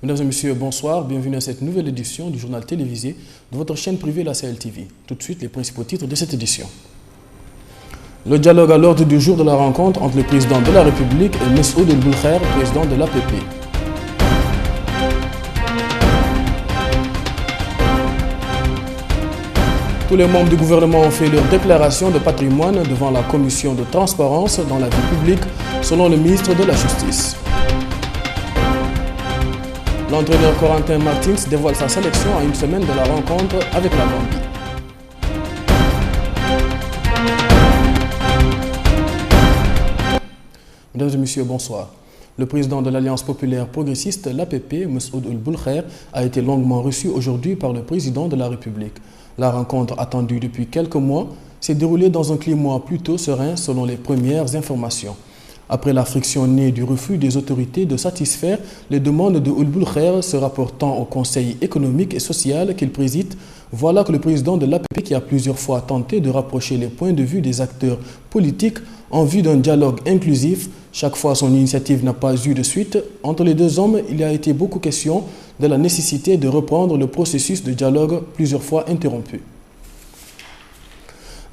Mesdames et messieurs, bonsoir. Bienvenue à cette nouvelle édition du journal télévisé de votre chaîne privée, la CLTV. Tout de suite, les principaux titres de cette édition. Le dialogue à l'ordre du jour de la rencontre entre le président de la République et Mes'oud El Boulkhair, président de l'APP. Tous les membres du gouvernement ont fait leur déclaration de patrimoine devant la commission de transparence dans la vie publique, selon le ministre de la Justice. L'entraîneur Corentin Martins dévoile sa sélection à une semaine de la rencontre avec la Gambie. Mesdames et messieurs, bonsoir. Le président de l'Alliance populaire progressiste, l'APP, Mes'oud El Boulkhair, a été longuement reçu aujourd'hui par le président de la République. La rencontre, attendue depuis quelques mois, s'est déroulée dans un climat plutôt serein selon les premières informations. Après la friction née du refus des autorités de satisfaire les demandes de El Boulkhair se rapportant au Conseil économique et social qu'il préside, voilà que le président de l'APP, qui a plusieurs fois tenté de rapprocher les points de vue des acteurs politiques en vue d'un dialogue inclusif, chaque fois son initiative n'a pas eu de suite. Entre les deux hommes, il a été beaucoup question de la nécessité de reprendre le processus de dialogue plusieurs fois interrompu.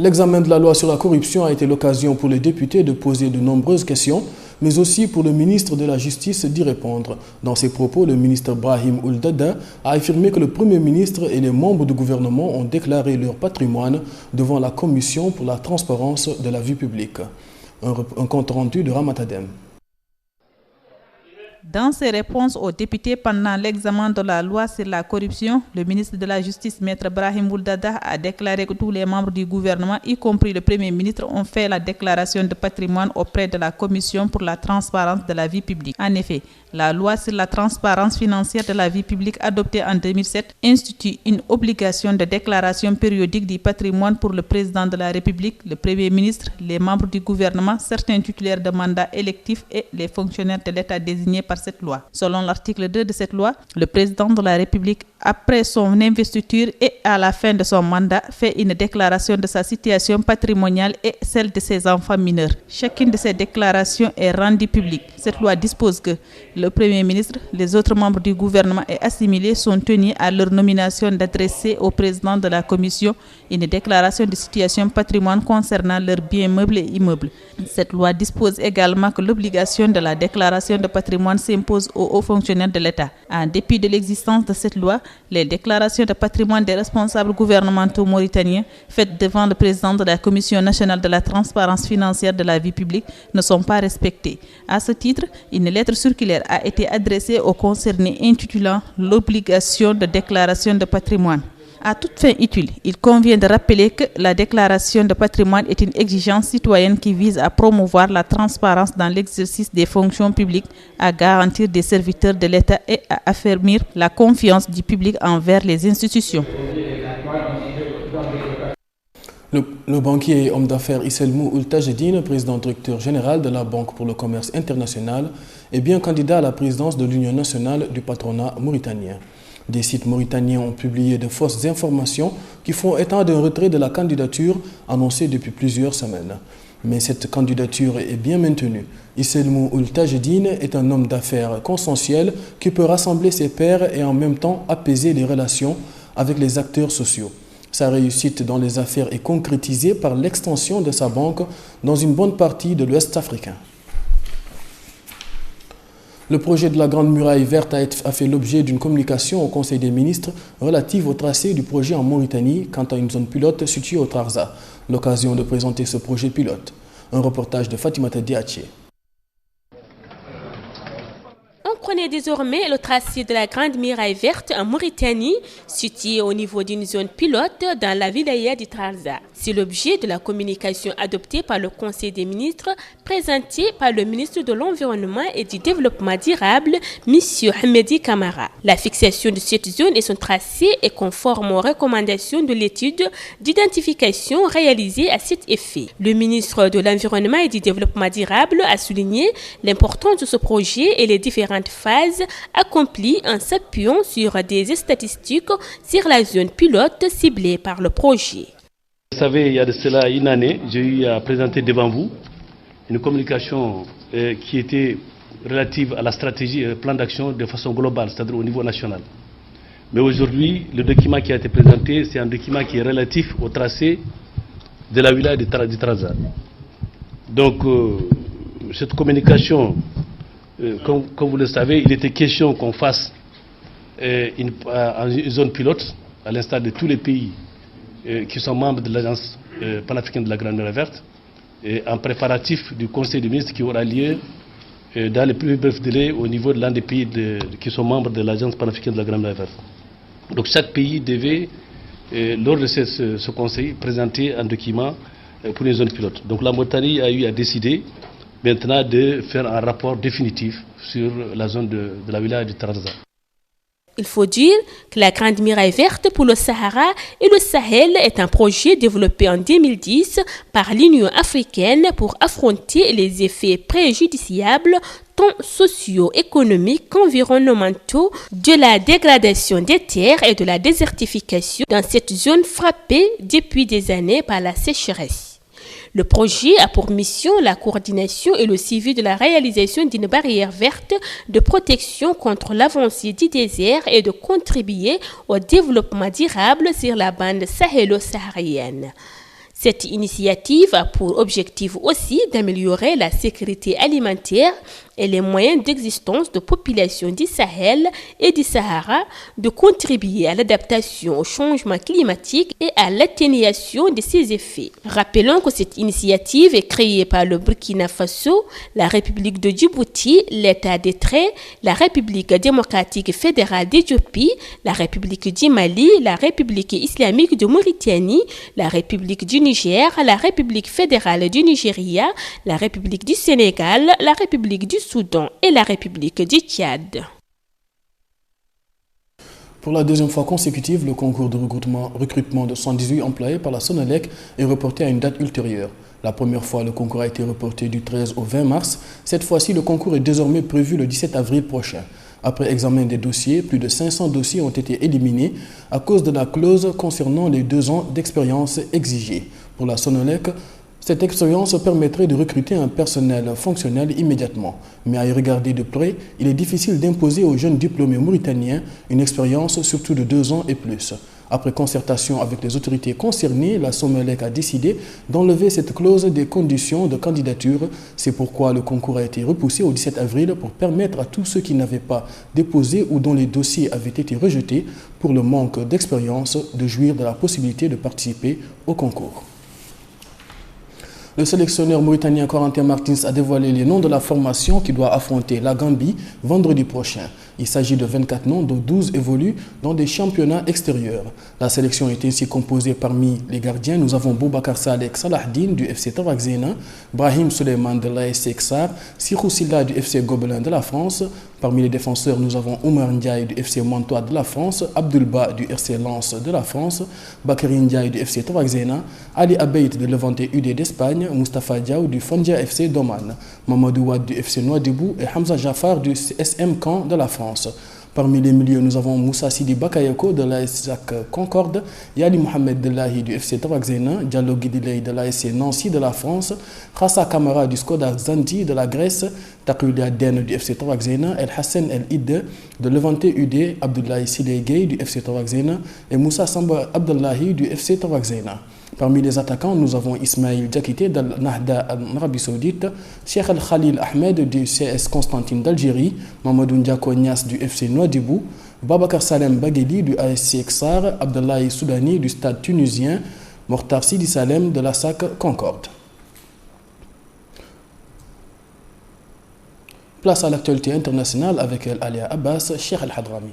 L'examen de la loi sur la corruption a été l'occasion pour les députés de poser de nombreuses questions, mais aussi pour le ministre de la Justice d'y répondre. Dans ses propos, le ministre Brahim Ould Daddah a affirmé que le Premier ministre et les membres du gouvernement ont déclaré leur patrimoine devant la Commission pour la transparence de la vie publique. Un compte rendu de Ramatadem. Dans ses réponses aux députés pendant l'examen de la loi sur la corruption, le ministre de la Justice, Maître Brahim Ould Daddah, a déclaré que tous les membres du gouvernement, y compris le Premier ministre, ont fait la déclaration de patrimoine auprès de la Commission pour la transparence de la vie publique. En effet, la loi sur la transparence financière de la vie publique adoptée en 2007 institue une obligation de déclaration périodique du patrimoine pour le président de la République, le Premier ministre, les membres du gouvernement, certains titulaires de mandats électifs et les fonctionnaires de l'État désignés par cette loi. Selon l'article 2 de cette loi, le président de la République, après son investiture et à la fin de son mandat, fait une déclaration de sa situation patrimoniale et celle de ses enfants mineurs. Chacune de ces déclarations est rendue publique. Cette loi dispose que le Premier ministre, les autres membres du gouvernement et assimilés sont tenus à leur nomination d'adresser au président de la Commission une déclaration de situation patrimoine concernant leurs biens meubles et immeubles. Cette loi dispose également que l'obligation de la déclaration de patrimoine s'impose aux hauts fonctionnaires de l'État. En dépit de l'existence de cette loi, les déclarations de patrimoine des responsables gouvernementaux mauritaniens faites devant le président de la Commission nationale de la transparence financière de la vie publique ne sont pas respectées. À ce titre, une lettre circulaire a été adressée aux concernés intitulant l'obligation de déclaration de patrimoine. À toute fin utile, il convient de rappeler que la déclaration de patrimoine est une exigence citoyenne qui vise à promouvoir la transparence dans l'exercice des fonctions publiques, à garantir des serviteurs de l'État et à affermir la confiance du public envers les institutions. Le banquier et homme d'affaires Isselmou Ould Tagedine, président directeur général de la Banque pour le commerce international, est bien candidat à la présidence de l'Union nationale du patronat mauritanien. Des sites mauritaniens ont publié de fausses informations qui font état d'un retrait de la candidature annoncée depuis plusieurs semaines. Mais cette candidature est bien maintenue. Isselmou Ould Tagedine est un homme d'affaires consensuel qui peut rassembler ses pairs et en même temps apaiser les relations avec les acteurs sociaux. Sa réussite dans les affaires est concrétisée par l'extension de sa banque dans une bonne partie de l'Ouest africain. Le projet de la Grande Muraille Verte a fait l'objet d'une communication au Conseil des ministres relative au tracé du projet en Mauritanie quant à une zone pilote située au Trarza. L'occasion de présenter ce projet pilote. Un reportage de Fatimata Diaché. On connaît désormais le tracé de la Grande Muraille Verte en Mauritanie, située au niveau d'une zone pilote dans la wilaya du Trarza. C'est l'objet de la communication adoptée par le Conseil des ministres, présentée par le ministre de l'Environnement et du Développement durable, M. Hamedi Kamara. La fixation de cette zone et son tracé est conforme aux recommandations de l'étude d'identification réalisée à cet effet. Le ministre de l'Environnement et du Développement durable a souligné l'importance de ce projet et les différentes phases accomplies en s'appuyant sur des statistiques sur la zone pilote ciblée par le projet. Vous savez, il y a de cela une année, j'ai eu à présenter devant vous une communication qui était relatives à la stratégie et au plan d'action de façon globale, c'est-à-dire au niveau national. Mais aujourd'hui, le document qui a été présenté, c'est un document qui est relatif au tracé de la wilaya du Trarza. Donc, cette communication, comme vous le savez, il était question qu'on fasse une zone pilote, à l'instar de tous les pays qui sont membres de l'Agence panafricaine de la Grande Mer Verte, en préparatif du Conseil des ministres qui aura lieu dans les plus brefs délais au niveau de l'un des pays qui sont membres de l'Agence panafricaine de la Grande Mer Verte. Donc chaque pays devait, lors de ce conseil, présenter un document pour les zones pilotes. Donc la Mauritanie a eu à décider maintenant de faire un rapport définitif sur la zone de la wilaya du Trarza. Il faut dire que la Grande Muraille Verte pour le Sahara et le Sahel est un projet développé en 2010 par l'Union africaine pour affronter les effets préjudiciables tant socio-économiques qu'environnementaux de la dégradation des terres et de la désertification dans cette zone frappée depuis des années par la sécheresse. Le projet a pour mission la coordination et le suivi de la réalisation d'une barrière verte de protection contre l'avancée du désert et de contribuer au développement durable sur la bande sahélo-saharienne. Cette initiative a pour objectif aussi d'améliorer la sécurité alimentaire et les moyens d'existence de populations du Sahel et du Sahara, de contribuer à l'adaptation au changement climatique et à l'atténuation de ses effets. Rappelons que cette initiative est créée par le Burkina Faso, la République de Djibouti, l'État d'Érythrée, la République démocratique fédérale d'Éthiopie, la République du Mali, la République islamique de Mauritanie, la République du Niger, la République fédérale du Nigeria, la République du Sénégal, la République du Soudan et la République du Tchad. Pour la deuxième fois consécutive, le concours de recrutement de 118 employés par la Sonelec est reporté à une date ultérieure. La première fois, le concours a été reporté du 13 au 20 mars. Cette fois-ci, le concours est désormais prévu le 17 avril prochain. Après examen des dossiers, plus de 500 dossiers ont été éliminés à cause de la clause concernant les 2 ans d'expérience exigés. Pour la Sonelec, cette expérience permettrait de recruter un personnel fonctionnel immédiatement. Mais à y regarder de près, il est difficile d'imposer aux jeunes diplômés mauritaniens une expérience surtout de 2 ans et plus. Après concertation avec les autorités concernées, la Sonelec a décidé d'enlever cette clause des conditions de candidature. C'est pourquoi le concours a été repoussé au 17 avril pour permettre à tous ceux qui n'avaient pas déposé ou dont les dossiers avaient été rejetés pour le manque d'expérience de jouir de la possibilité de participer au concours. Le sélectionneur mauritanien Corentin Martins a dévoilé les noms de la formation qui doit affronter la Gambie vendredi prochain. Il s'agit de 24 noms, dont 12 évoluent dans des championnats extérieurs. La sélection est ainsi composée parmi les gardiens. Nous avons Boubacar Salek Salahdine du FC Tarak Zena, Brahim Suleiman de l'ASC Exar, Sirou Silla du FC Gobelin de la France. Parmi les défenseurs, nous avons Oumar Ndiaye du FC Mantois de la France, Abdulba du RC Lens de la France, Bakary Ndiaye du FC Tarak Zena, Ali Abeid de Levante UD d'Espagne, Mustafa Diaw du Fondia FC d'Oman, Mamadou Wad du FC Nouadhibou et Hamza Jafar du SM Caen de la France. Parmi les milieux, nous avons Moussa Sidi Bakayoko de l'ASC Concorde, Yali Mohamed Delahi du FC Tarak Zena, Diallo Guidilei de l'ASC Nancy de la France, Khassa Kamara du Skoda Xanthi de la Grèce, Takulia Den du FC Tarak Zena, El Hassan El Ide de Levante UD, Abdoulaye Siley du FC Tarak Zena et Moussa Samba Abdullahi du FC Tarak Zena. Parmi les attaquants, nous avons Ismail Diakité de Nahda en Arabie Saoudite, Cheikh El Khalil Ahmed du CS Constantine d'Algérie, Mamadou Ndiako Nias du FC Nouadhibou, Babakar Salem Bagheli du ASC Exar, Abdoulaye Soudani du Stade tunisien, Mortar Sidi Salem de la SAC Concorde. Place à l'actualité internationale avec El Alia Abbas, Cheikh El Hadrami.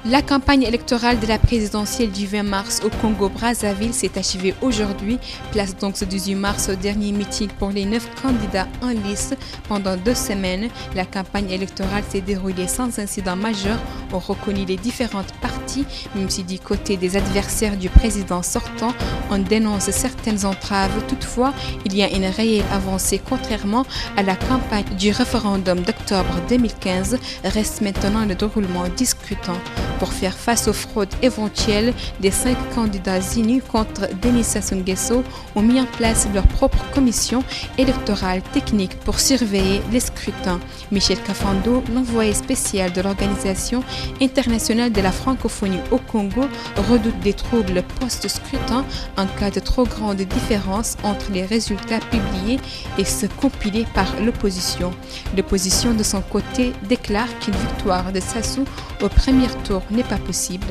La campagne électorale de la présidentielle du 20 mars au Congo-Brazzaville s'est achevée aujourd'hui. Place donc ce 18 mars au dernier meeting pour les 9 candidats en lice. Pendant 2 semaines, la campagne électorale s'est déroulée sans incident majeur. On reconnaît les différentes parties, même si du côté des adversaires du président sortant, on dénonce certaines entraves. Toutefois, il y a une réelle avancée contrairement à la campagne du référendum d'octobre 2015. Reste maintenant le déroulement discrutant. pour faire face aux fraudes éventuelles des 5 candidats INU contre Denis Sassou Nguesso ont mis en place leur propre commission électorale technique pour surveiller les scrutins. Michel Kafando, l'envoyé spécial de l'Organisation internationale de la francophonie au Congo, redoute des troubles post-scrutin en cas de trop grande différence entre les résultats publiés et ceux compilés par l'opposition. L'opposition, de son côté, déclare qu'une victoire de Sassou au premier tour n'est pas possible.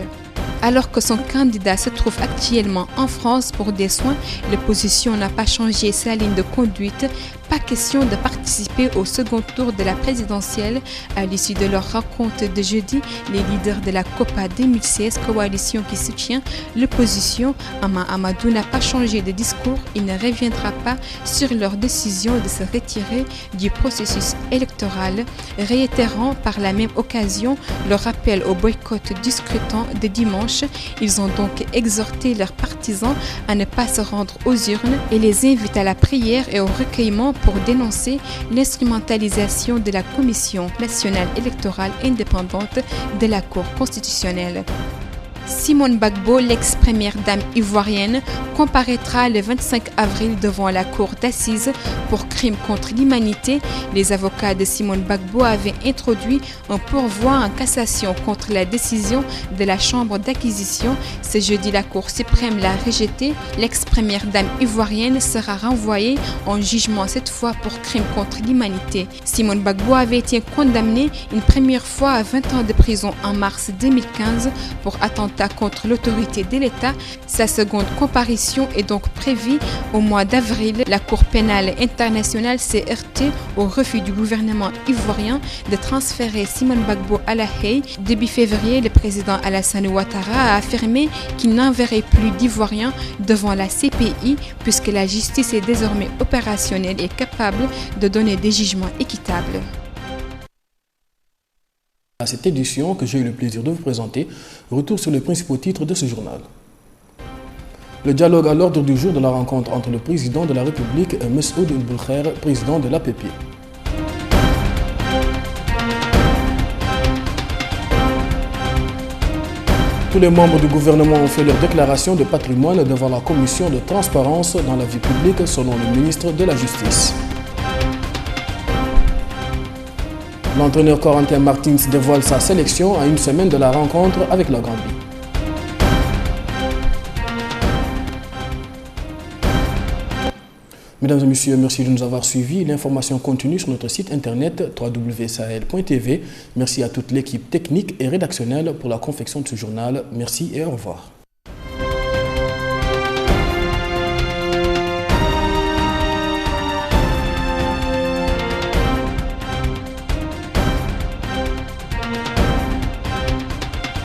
Alors que son candidat se trouve actuellement en France pour des soins, l'opposition n'a pas changé sa ligne de conduite. Pas question de participer au second tour de la présidentielle. À l'issue de leur rencontre de jeudi, les leaders de la COPA 2016, coalition qui soutient l'opposition, Ama Amadou n'a pas changé de discours. Il ne reviendra pas sur leur décision de se retirer du processus électoral, réitérant par la même occasion le rappel au boycott du scrutin de dimanche. Ils ont donc exhorté leurs partisans à ne pas se rendre aux urnes et les invitent à la prière et au recueillement pour dénoncer l'instrumentalisation de la Commission nationale électorale indépendante de la Cour constitutionnelle. Simone Gbagbo, l'ex-première dame ivoirienne, comparaîtra le 25 avril devant la cour d'assises pour crimes contre l'humanité. Les avocats de Simone Gbagbo avaient introduit un pourvoi en cassation contre la décision de la chambre d'acquisition. Ce jeudi, la Cour suprême l'a rejeté. L'ex-première dame ivoirienne sera renvoyée en jugement, cette fois pour crimes contre l'humanité. Simone Gbagbo avait été condamnée une première fois à 20 ans de prison en mars 2015 pour attentat contre l'autorité de l'État. Sa seconde comparution est donc prévue au mois d'avril. La Cour pénale internationale s'est heurtée au refus du gouvernement ivoirien de transférer Simone Gbagbo à La Haye. Début février, le président Alassane Ouattara a affirmé qu'il n'enverrait plus d'Ivoiriens devant la CPI puisque la justice est désormais opérationnelle et capable de donner des jugements équitables. À cette édition que j'ai eu le plaisir de vous présenter, retour sur les principaux titres de ce journal. Le dialogue à l'ordre du jour de la rencontre entre le président de la République et Mous'Oud Boulkhair, président de l'APP. Tous les membres du gouvernement ont fait leur déclaration de patrimoine devant la commission de transparence dans la vie publique selon le ministre de la Justice. L'entraîneur Corentin Martins dévoile sa sélection à une semaine de la rencontre avec la Gambie. Mesdames et messieurs, merci de nous avoir suivis. L'information continue sur notre site internet www.sahel.tv. Merci à toute l'équipe technique et rédactionnelle pour la confection de ce journal. Merci et au revoir.